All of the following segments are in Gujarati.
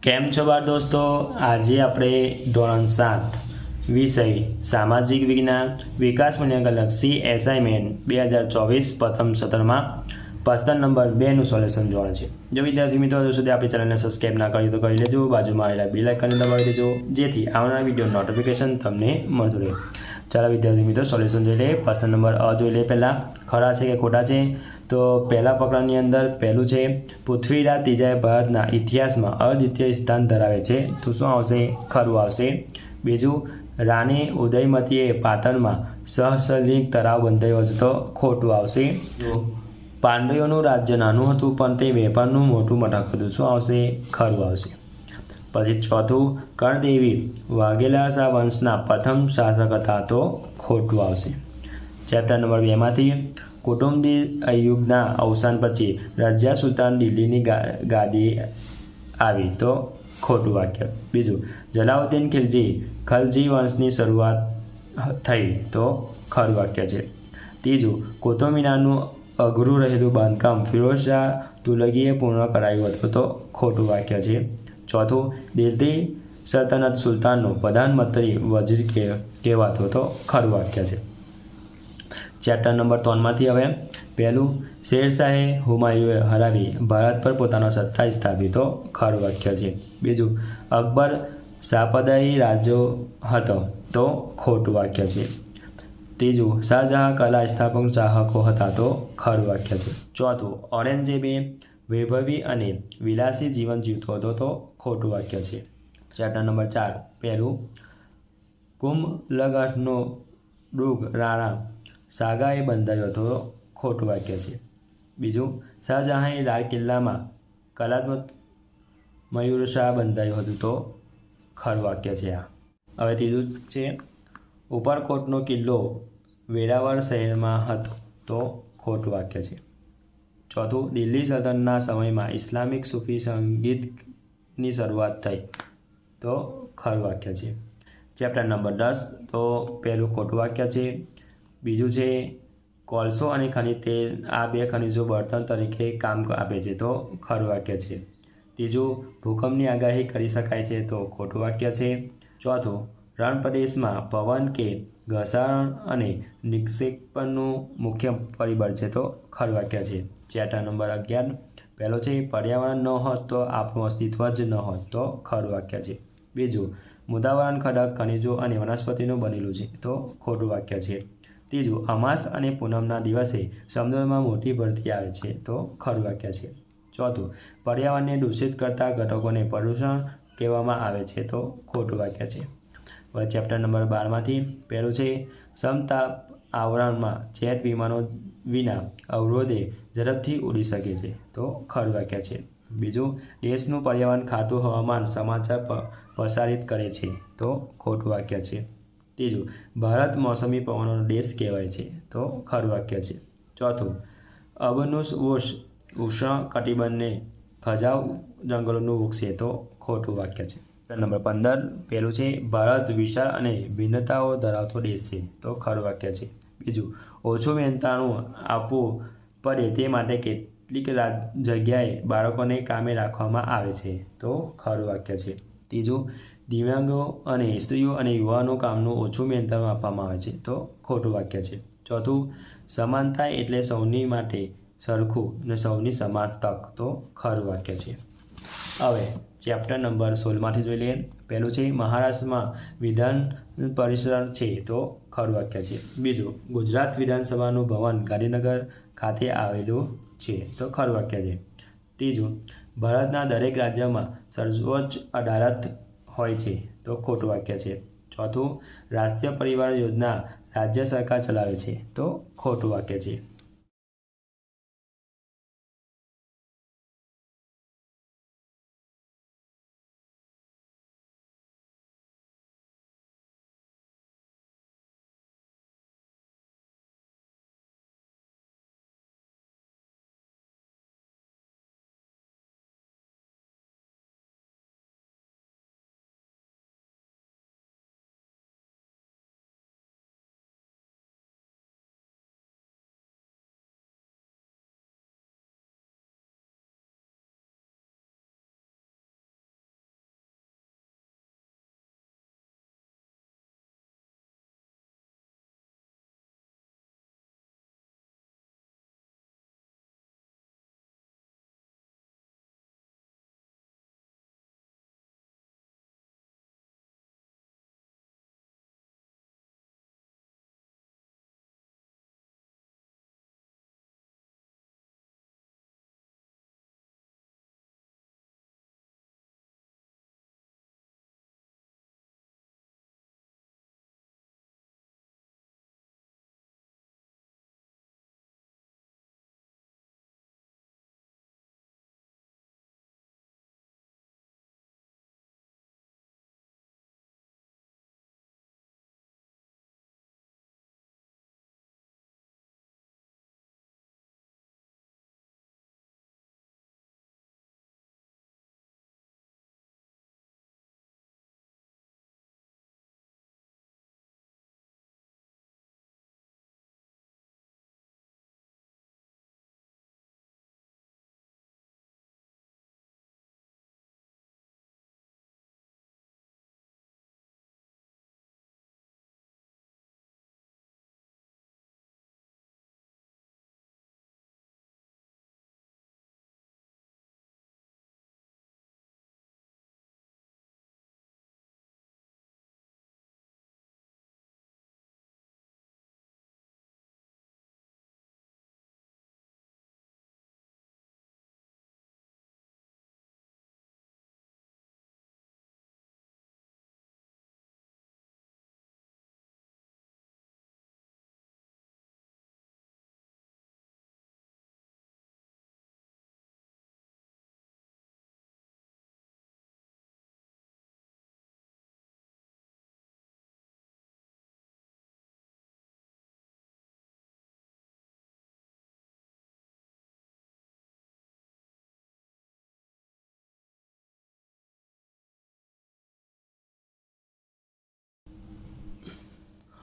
કેમ છો બાળ દોસ્તો? આજે આપણે ધોરણ 7 વિષય સામાજિક વિજ્ઞાન વિકાસ મૂલ્યાંકનલક્ષી એસાઇનમેન્ટ 2024 પ્રથમ સત્રમાં પ્રશ્ન નંબર 2નું સોલ્યુશન જોવાનું છે। જો વિદ્યાર્થી મિત્રો હજુ સુધી આપણી ચેનલને સબસ્ક્રાઇબ ના કરી તો કરી લેજો, બાજુમાં આવેલા બેલ આઇકનને દબાવી દેજો જેથી આવનારા વિડીયો નોટિફિકેશન તમને મળતું રહે। ચાલો વિદ્યાર્થી મિત્રો સોલ્યુશન જોઈ લઈએ। પ્રશ્ન નંબર અ જોઈ લઈએ। પહેલાં ખરા છે કે ખોટા છે? તો પહેલા પ્રકરણની અંદર પહેલું છે પૃથ્વીરાજ ત્રીજાએ ભારતના ઇતિહાસમાં અદ્વિતીય સ્થાન ધરાવે છે, તો શું આવશે? ખરું આવશે। બીજું, રાણી ઉદયમતીએ પાટણમાં સહસ્રલિંગ તળાવ બંધાવ્યો હતો, તો ખોટું આવશે। પાંડવોનું રાજ્ય નાનું હતું પણ તે વેપારનું મોટું મથક હતું, શું આવશે? ખરું આવશે। પછી ચોથું, કરણદેવી વાઘેલા શાહ વંશના પ્રથમ શાસક હતા, તો ખોટું આવશે। ચેપ્ટર નંબર 2માંથી કુટુંબી અય્યુબના અવસાન પછી રઝિયા સુલતાન દિલ્હીની ગાદી આવી, તો ખોટું વાક્ય। બીજું, જલાઉદ્દીન ખલજી વંશની શરૂઆત થઈ, તો ખરું વાક્ય છે। ત્રીજું, કુતુબ મિનારનું અઘરું રહેલું બાંધકામ ફિરોઝશાહ તુગલકીએ પૂર્ણ કરાવ્યું હતું, તો ખોટું વાક્ય છે। ચોથું, દિલ્હી સલ્તનત સુલતાનનો પ્રધાનમંત્રી વજીર કહેવાતો, તો ખરું વાક્ય છે। ચેપ્ટર નંબર 3માંથી હવે પહેલું, શેરશાહે હુમાયુએ હરાવી ભારત પર પોતાનો સત્તા સ્થાપી, તો ખરું વાક્ય છે। બીજું, અકબર શાપદાયી રાજો હતો, તો ખોટું વાક્ય છે। ત્રીજું, શાહજહાં કલા સ્થાપક ચાહકો હતા, તો ખરું વાક્ય છે। ચોથું, ઔરંગઝેબે વૈભવી અને વિલાસી જીવન જીવતો હતો, તો ખોટું વાક્ય છે। ચેપ્ટર નંબર 4 પહેલું, કુંભલગઢનો દુર્ગ રાણા સાગાએ બંધાવ્યો હતો, તો ખોટું વાક્ય છે। બીજું, શાહજહાંએ લાલ કિલ્લામાં કલાત્મક મયુરશાહ બંધાવ્યું હતું, તો ખરું વાક્ય છે આ। હવે ત્રીજું છે ઉપરકોટનો કિલ્લો વેરાવળ શહેરમાં હતો, તો ખોટું વાક્ય છે। ચોથું, દિલ્હી સલ્તનતના સમયમાં ઇસ્લામિક સૂફી સંગીતની શરૂઆત થઈ, તો ખરું વાક્ય છે। ચેપ્ટર નંબર 10 તો પહેલું ખોટું વાક્ય છે। બીજું છે કોલસો અને ખનિજ તેલ આ બે ખનિજો બળતણ તરીકે કામ આપે છે, તો ખરું વાક્ય છે। ત્રીજું, ભૂકંપની આગાહી કરી શકાય છે, તો ખોટું વાક્ય છે। ચોથું, રણ પ્રદેશમાં પવન કે ઘર્ષણ અને નિક્ષેપણનું મુખ્ય પરિબળ છે, તો ખરું વાક્ય છે। ચેપ્ટર નંબર 11 પહેલો છે પર્યાવરણ ન હોત તો આપણું અસ્તિત્વ જ ન હોત, તો ખરું વાક્ય છે। બીજું, મૃદાવરણ ખડક ખનિજો અને વનસ્પતિનું બનેલું છે, તો ખોટું વાક્ય છે। ત્રીજું, અમાસ અને પૂનમના દિવસે સમુદ્રમાં મોટી ભરતી આવે છે, તો ખરું વાક્ય છે। ચોથું, પર્યાવરણને દૂષિત કરતા ઘટકોને પ્રદૂષણ કહેવામાં આવે છે, તો ખોટું વાક્ય છે। હવે ચેપ્ટર નંબર 12માંથી પહેલું છે સમતાપ આવરણમાં જેટ વિમાનો વિના અવરોધે ઝડપથી ઉડી શકે છે, તો ખરું વાક્ય છે। બીજું, દેશનું પર્યાવરણ ખાતું હવામાન સમાચાર પ્રસારિત કરે છે, તો ખોટું વાક્ય છે। ત્રીજું, ભારત મોસમી પવનોનો દેશ કહેવાય છે, તો ખરું વાક્ય છે। ચોથું, અબનુસ વૃક્ષ ઉષ્ણ કટિબંધને ખજાવ જંગલોનું વૃક્ષ છે, તો ખોટું વાક્ય છે। નંબર 15 પહેલું છે ભારત વિશાળ અને ભિન્નતાઓ ધરાવતો દેશ છે, તો ખરું વાક્ય છે। બીજું, ઓછું મહેનતાણું આપવું પડે તે માટે કેટલીક જગ્યાએ બાળકોને કામે રાખવામાં આવે છે, તો ખરું વાક્ય છે। ત્રીજું, દિવ્યાંગો અને સ્ત્રીઓ અને યુવાનો કામનું ઓછું મહેનતાણું આપવામાં આવે છે, તો ખોટું વાક્ય છે। ચોથું, સમાનતા એટલે સૌની માટે સરખું અને સૌની સમાન તક, તો ખરું વાક્ય છે। હવે ચેપ્ટર નંબર 16માંથી જોઈ લઈએ। પહેલું છે મહારાષ્ટ્રમાં વિધાન પરિષદ છે, તો ખરું વાક્ય છે। બીજું, ગુજરાત વિધાનસભાનું ભવન ગાંધીનગર ખાતે આવેલું છે, તો ખરું વાક્ય છે। ત્રીજું, ભારતના દરેક રાજ્યમાં સર્વોચ્ચ અદાલત હોય છે, તો ખોટું વાક્ય છે। ચોથું, રાષ્ટ્રીય પરિવાર યોજના રાજ્ય સરકાર ચલાવે છે, તો ખોટું વાક્ય છે।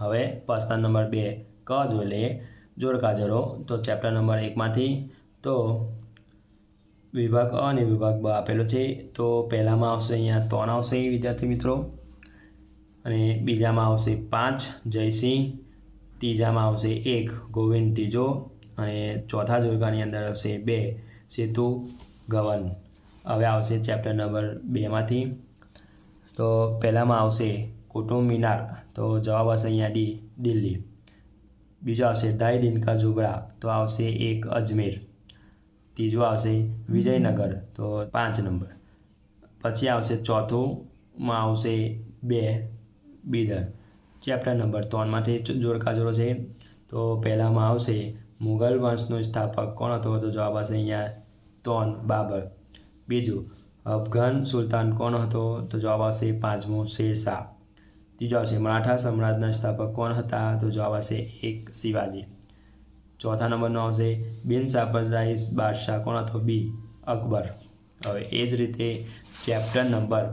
હવે પ્રશ્ન નંબર 2 ક જોઈ લઈએ જોડકા જોડો. તો ચેપ્ટર નંબર 1માંથી તો વિભાગ અ અને વિભાગ બ આપેલો છે. તો પહેલામાં આવશે અહીંયા 3 આવશે વિદ્યાર્થી મિત્રો, અને બીજામાં આવશે 5 જયસિંહ, ત્રીજામાં આવશે 1 ગોવિંદ ત્રીજો, અને ચોથા જોડકાની અંદર આવશે 2 સેતુ ગવન. હવે આવશે ચેપ્ટર નંબર 2માંથી. તો પહેલામાં આવશે કુતુબ મિનાર, તો જવાબ આવશે અહીંયા ડી દિલ્હી. બીજો આવશે ઢાઈ દિન કા ઝુબડા, તો આવશે 1 અજમેર. ત્રીજો આવશે વિજયનગર, તો 5 નંબર. પછી આવશે ચોથુંમાં આવશે 2 બીદર. ચેપ્ટર નંબર 3માંથી જોડકા જોડો છે. તો પહેલામાં આવશે મુગલ વંશનો સ્થાપક કોણ હતો, તો જવાબ આવશે અહીંયા 3 બાબર. બીજું અફઘાન સુલતાન કોણ હતો, તો જવાબ આવશે 5મો શેરશાહ. ત્રીજો આવશે મરાઠા સામ્રાજ્યના સ્થાપક કોણ હતા, તો જવાબ આવશે 1 શિવાજી. ચોથા નંબરનો આવશે બિન સાંપ્રદાયિક બાદશાહ કોણ હતો, બી અકબર. હવે એ જ રીતે ચેપ્ટર નંબર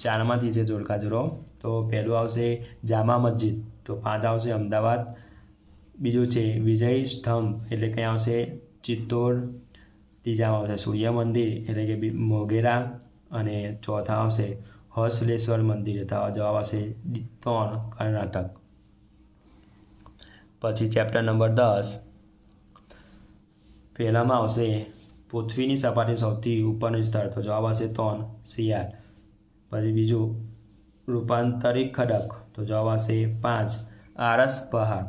4માંથી છે જોડકા જોડો. તો પહેલું આવશે જામા મસ્જિદ, તો 5 આવશે અમદાવાદ. બીજું છે વિજય સ્તંભ એટલે કંઈ આવશે ચિત્તોડ. ત્રીજામાં આવશે સૂર્ય મંદિર એટલે કે મોગેરા, અને ચોથા આવશે હસલેશ્વર મંદિર, તો જવાબ આવશે 3 કર્ણાટક. પછી ચેપ્ટર નંબર 10 પહેલામાં આવશે પૃથ્વીની સપાટી સૌથી ઉપરનું સ્થળ, તો જવાબ આવશે 3 શિયાળ. પછી બીજું રૂપાંતરિત ખડક, તો જવાબ આવશે 5 આરસ પહાડ.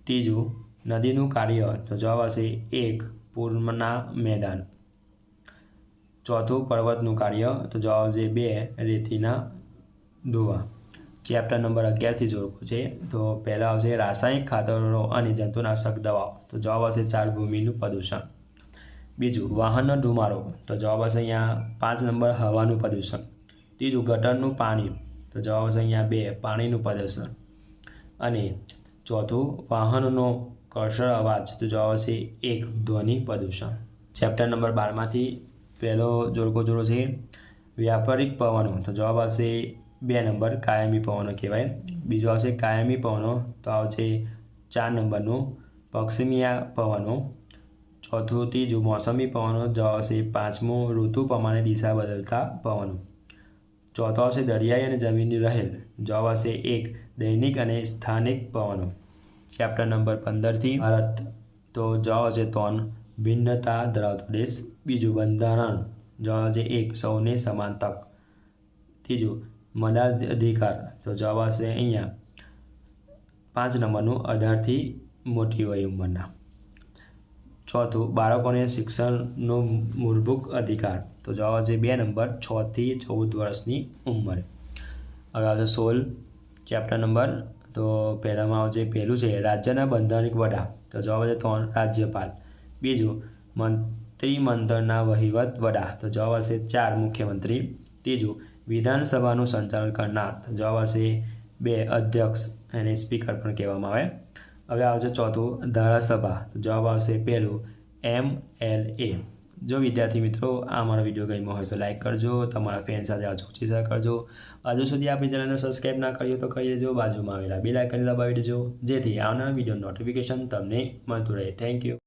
ત્રીજું નદીનું કાર્ય, તો જવાબ આવશે 1 પૂર્ણના મેદાન. ચોથું પર્વતનું કાર્ય, તો જવાબ આવશે 2 રેતીના ધોવા. ચેપ્ટર નંબર 11થી જોડકો છે. તો પહેલાં આવશે રાસાયણિક ખાતરો અને જંતુનાશક દવાઓ, તો જવાબ આવશે 4 ભૂમિનું પ્રદૂષણ. બીજું વાહનનો ધુમાડો, તો જવાબ આવશે અહીંયા 5 નંબર હવાનું પ્રદૂષણ. ત્રીજું ગટરનું પાણી, તો જવાબ આવશે અહીંયા 2 પાણીનું પ્રદૂષણ. અને ચોથું વાહનનો કર્કશ અવાજ, તો જવાબ આવશે 1 ધ્વનિ પ્રદૂષણ. ચેપ્ટર નંબર 12માંથી પહેલો જોડકો જોડો છે વ્યાપારિક પવનો, તો જવાબ આવશે 2 નંબર કાયમી પવનો કહેવાય. બીજો આવશે કાયમી પવનો, તો આવશે 4 નંબરનું પશ્ચિમિયા પવનો. ચોથું ત્રીજું મોસમી પવનો, જવાબ આવશે 5મું ઋતુ પ્રમાણે દિશા બદલતા પવનો. ચોથો આવશે દરિયાઈ અને જમીનની રહેલ, જવાબ આવશે 1 દૈનિક અને સ્થાનિક પવનો. ચેપ્ટર નંબર 15થી ભારત, તો જવાબ આવશે 3 ભિન્નતા ધરાવતો દેશ. બીજું બંધારણ, જવાબ આવશે 1 સૌને સમાન તક. ત્રીજું મતાધિકાર, તો જવાબ આવશે અહીંયા 5 નંબરનું 18થી મોટી વય ઉંમરના. ચોથું બાળકોને શિક્ષણનો મૂળભૂત અધિકાર, તો જવાબ આવશે 2 નંબર 6 થી 14 વર્ષની ઉંમરે. હવે આવશે 16 ચેપ્ટર નંબર. તો પહેલામાં આવશે પહેલું છે રાજ્યના બંધારણિક વડા, તો જવાબ આવશે 3 રાજ્યપાલ. બીજું મંત્રીમંડળના વહીવટ વડા, તો જવાબ આવશે 4 મુખ્યમંત્રી. ત્રીજું વિધાનસભાનું સંચાલન કરનાર, તો જવાબ આવશે 2 અધ્યક્ષ, એને સ્પીકર પણ કહેવામાં આવે. હવે આવશે ચોથું ધારાસભા, તો જવાબ આવશે પહેલું MLA. જો વિદ્યાર્થી મિત્રો આ મારો વિડીયો ગમ્યો હોય તો લાઈક કરજો, તમારા ફ્રેન્ડ સાથે અચૂકથી શેર કરજો. હજુ સુધી આપણી ચેનલને સબસ્ક્રાઈબ ના કરી તો કરી દેજો, બાજુમાં આવેલા બેલ આઇકન દબાવી દેજો, જેથી આવનારા વિડીયો નોટિફિકેશન તમને મળતું રહે. Thank you.